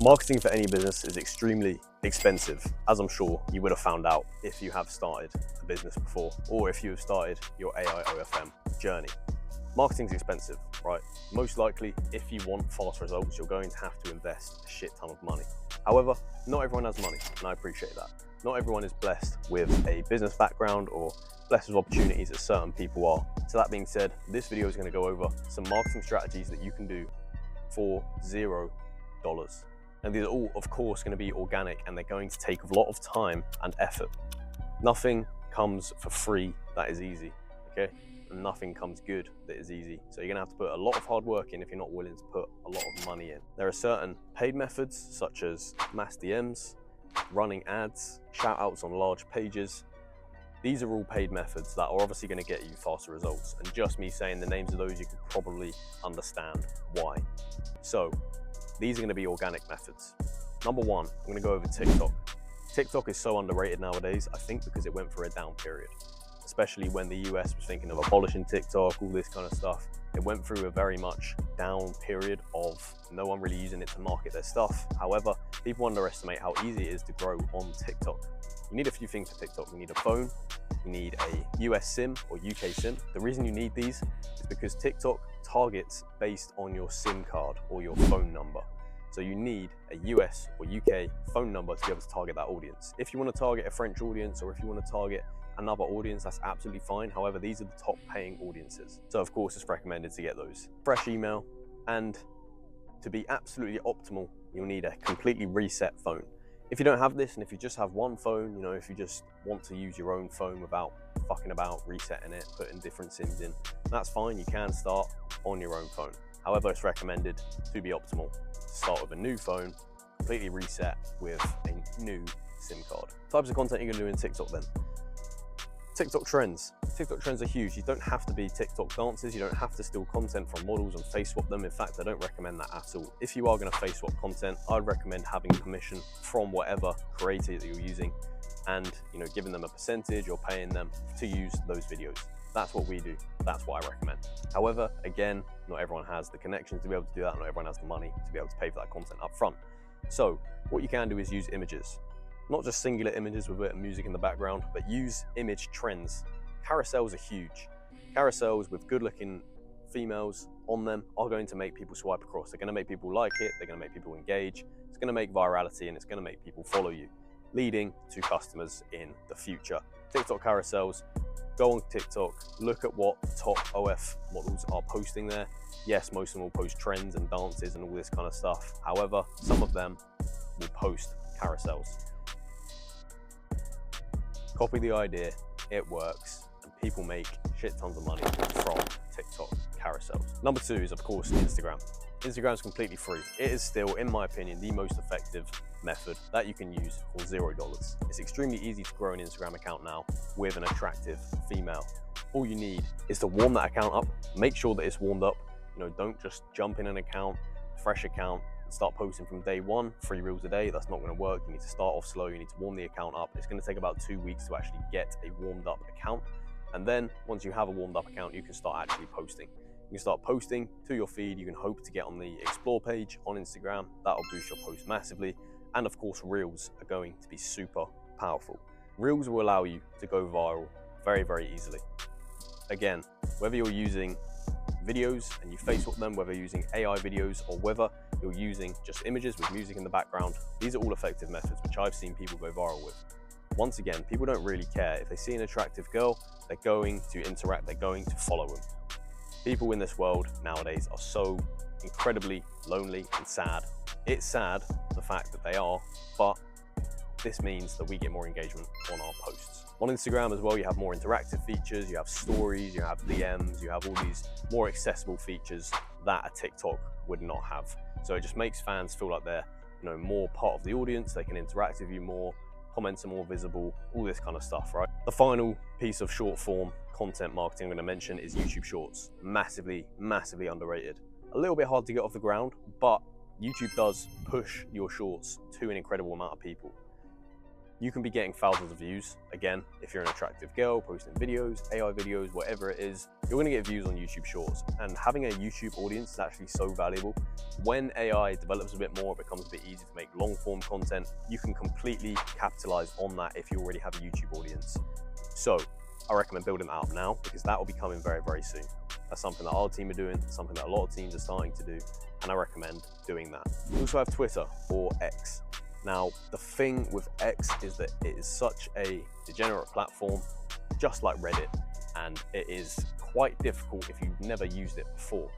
Marketing for any business is extremely expensive, as I'm sure you would have found out if you have started a business before, or if you have started your AI OFM journey. Marketing is expensive, right? Most likely, if you want fast results, you're going to have to invest a shit ton of money. However, not everyone has money, and I appreciate that. Not everyone is blessed with a business background or blessed with opportunities as certain people are. So that being said, this video is going to go over some marketing strategies that you can do for $0. And these are all, of course, going to be organic, and they're going to take a lot of time and effort. Nothing comes for free that is easy, okay? And nothing comes good that is easy. So you're going to have to put a lot of hard work in if you're not willing to put a lot of money in. There are certain paid methods such as mass DMs, running ads, shout outs on large pages. These are all paid methods that are obviously going to get you faster results. And just me saying the names of those, you can probably understand why. So these are going to be organic methods. Number one, I'm going to go over TikTok. TikTok is so underrated nowadays, I think because it went for a down period, especially when the US was thinking of abolishing TikTok, all this kind of stuff. It went through a very much down period of no one really using it to market their stuff. However, people underestimate how easy it is to grow on TikTok. You need a few things for TikTok. You need a phone, you need a US SIM or UK SIM. The reason you need these is because TikTok targets based on your SIM card or your phone number. So you need a US or UK phone number to be able to target that audience. If you want to target a French audience or if you want to target another audience, that's absolutely fine. However, these are the top paying audiences. So of course, it's recommended to get those. Fresh email, and to be absolutely optimal, you'll need a completely reset phone. If you don't have this, and if you just have one phone, you know, if you just want to use your own phone without fucking about, resetting it, putting different SIMs in, that's fine. You can start on your own phone. However, it's recommended to be optimal to start with a new phone, completely reset with a new SIM card. Types of content you're gonna do in TikTok then. TikTok trends. TikTok trends are huge. You don't have to be TikTok dancers. You don't have to steal content from models and face swap them. In fact, I don't recommend that at all. If you are going to face swap content, I'd recommend having permission from whatever creator that you're using, and giving them a percentage or paying them to use those videos. That's what we do. That's what I recommend. However, again, not everyone has the connections to be able to do that. Not everyone has the money to be able to pay for that content up front. So what you can do is use images. Not just singular images with a bit of music in the background, but use image trends. Carousels are huge. Carousels with good looking females on them are going to make people swipe across. They're going to make people like it. They're going to make people engage. It's going to make virality, and it's going to make people follow you, leading to customers in the future. TikTok carousels. Go on TikTok, look at what top OF models are posting there. Yes, most of them will post trends and dances and all this kind of stuff. However, some of them will post carousels. Copy the idea, it works, and people make shit tons of money from TikTok carousels. Number two is, of course, Instagram. Instagram is completely free. It is still, in my opinion, the most effective method that you can use for $0. It's extremely easy to grow an Instagram account now with an attractive female. All you need is to warm that account up, make sure that it's warmed up. Don't just jump in an account, fresh account, start posting from day one, 3 reels a day. That's not going to work. You need to start off slow. You need to warm the account up. It's going to take about 2 weeks to actually get a warmed up account. And then once you have a warmed up account, you can start actually posting. You can start posting to your feed. You can hope to get on the explore page on Instagram. That'll boost your post massively. And of course, reels are going to be super powerful. Reels will allow you to go viral very, very easily. Again, whether you're using videos and you face swap them, whether you're using AI videos or whether you're using just images with music in the background, these are all effective methods which I've seen people go viral with. Once again, people don't really care. If they see an attractive girl, they're going to interact, they're going to follow them. People in this world nowadays are so incredibly lonely and sad. It's sad, the fact that they are, but this means that we get more engagement on our posts. On Instagram as well, you have more interactive features, you have stories, you have DMs, you have all these more accessible features that a TikTok would not have. So it just makes fans feel like they're more part of the audience, they can interact with you more, comments are more visible, all this kind of stuff, right? The final piece of short form content marketing I'm going to mention is YouTube Shorts. Massively, massively underrated. A little bit hard to get off the ground, but YouTube does push your shorts to an incredible amount of people. You can be getting thousands of views. Again, if you're an attractive girl posting videos, AI videos, whatever it is, you're gonna get views on YouTube Shorts. And having a YouTube audience is actually so valuable. When AI develops a bit more, it becomes a bit easier to make long form content. You can completely capitalize on that if you already have a YouTube audience. So I recommend building that up now, because that will be coming very, very soon. That's something that our team are doing, something that a lot of teams are starting to do, and I recommend doing that. We also have Twitter, or X. Now, the thing with X is that it is such a degenerate platform, just like Reddit, and it is quite difficult if you've never used it before.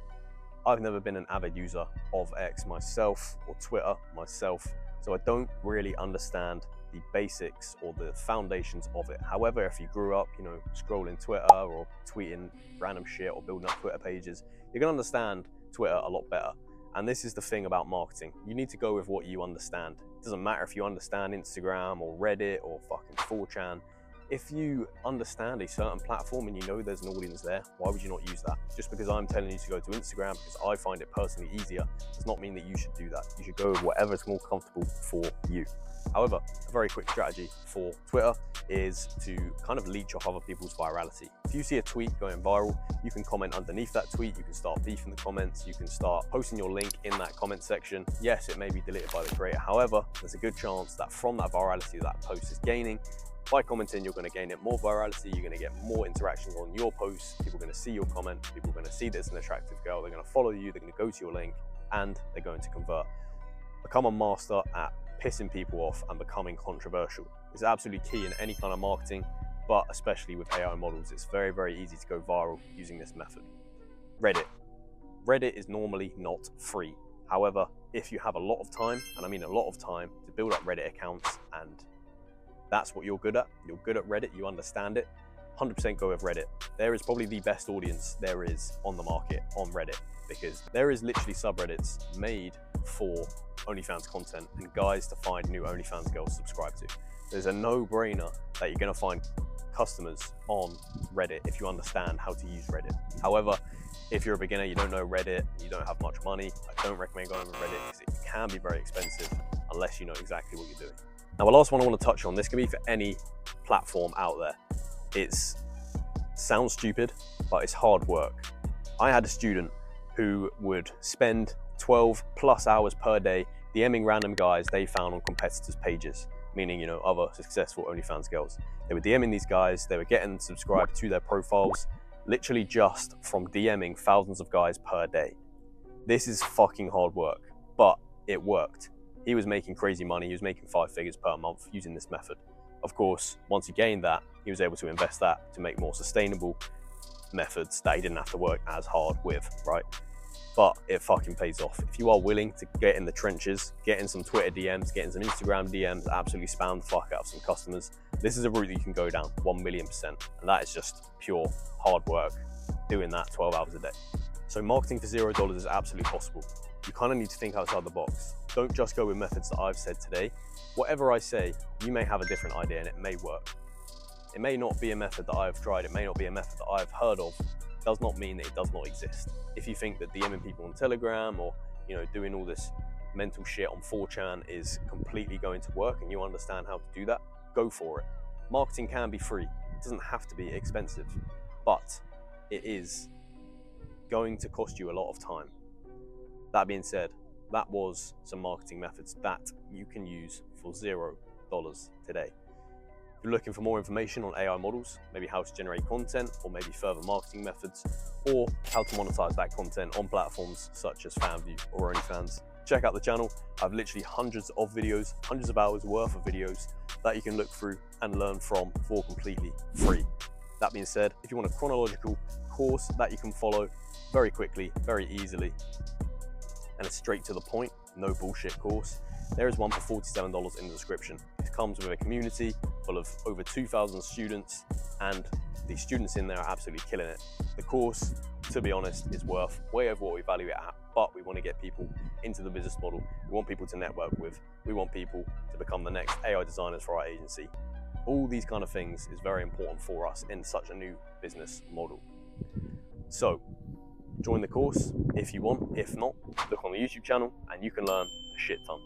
I've never been an avid user of X myself, or Twitter myself, so I don't really understand the basics or the foundations of it. However, if you grew up, scrolling Twitter or tweeting random shit or building up Twitter pages, you're gonna understand Twitter a lot better. And this is the thing about marketing. You need to go with what you understand. It doesn't matter if you understand Instagram or Reddit or fucking 4chan. If you understand a certain platform and you know there's an audience there, why would you not use that? Just because I'm telling you to go to Instagram because I find it personally easier does not mean that you should do that. You should go with whatever's more comfortable for you. However, a very quick strategy for Twitter is to kind of leech off other people's virality. If you see a tweet going viral, you can comment underneath that tweet, you can start beefing the comments, you can start posting your link in that comment section. Yes, it may be deleted by the creator. However, there's a good chance that from that virality that post is gaining, by commenting, you're going to gain it more virality, you're going to get more interactions on your posts, people are going to see your comment, people are going to see that it's an attractive girl, they're going to follow you, they're going to go to your link, and they're going to convert. Become a master at pissing people off and becoming controversial. It's absolutely key in any kind of marketing, but especially with AI models, it's very, very easy to go viral using this method. Reddit. Reddit is normally not free. However, if you have a lot of time, and I mean a lot of time, to build up Reddit accounts, and that's what you're good at Reddit, you understand it, 100% go with Reddit. There is probably the best audience there is on the market on Reddit, because there is literally subreddits made for OnlyFans content and guys to find new OnlyFans girls to subscribe to. There's a no-brainer that you're going to find customers on Reddit if you understand how to use Reddit. However, if you're a beginner, you don't know Reddit, you don't have much money, I don't recommend going with Reddit because it can be very expensive unless you know exactly what you're doing. Now, the last one I want to touch on, this can be for any platform out there. It sounds stupid, but it's hard work. I had a student who would spend 12+ hours per day DMing random guys they found on competitors' pages, meaning, other successful OnlyFans girls. They were DMing these guys, they were getting subscribed to their profiles, literally just from DMing thousands of guys per day. This is fucking hard work, but it worked. He was making crazy money. He was making 5 figures per month using this method. Of course, once he gained that, he was able to invest that to make more sustainable methods that he didn't have to work as hard with, right? But it fucking pays off. If you are willing to get in the trenches, get in some Twitter DMs, get in some Instagram DMs, absolutely spam the fuck out of some customers, this is a route that you can go down 1,000,000%. And that is just pure hard work, doing that 12 hours a day. So marketing for $0 is absolutely possible. You kind of need to think outside the box. Don't just go with methods that I've said today. Whatever I say, you may have a different idea and it may work. It may not be a method that I've tried, it may not be a method that I've heard of. It does not mean that it does not exist. If you think that DMing people on Telegram or doing all this mental shit on 4chan is completely going to work and you understand how to do that, go for it. Marketing can be free. It doesn't have to be expensive, but it is going to cost you a lot of time. That being said, that was some marketing methods that you can use for $0 today. If you're looking for more information on AI models, maybe how to generate content, or maybe further marketing methods, or how to monetize that content on platforms such as FanView or OnlyFans, check out the channel. I have literally hundreds of videos, hundreds of hours worth of videos that you can look through and learn from for completely free. That being said, if you want a chronological course that you can follow very quickly, very easily, and a straight to the point, no bullshit course, there is one for $47 in the description. It comes with a community full of over 2,000 students, and the students in there are absolutely killing it. The course, to be honest, is worth way over what we value it at, but we want to get people into the business model. We want people to network with. We want people to become the next AI designers for our agency. All these kind of things is very important for us in such a new business model. So join the course if you want. If not, look on the YouTube channel and you can learn a shit ton.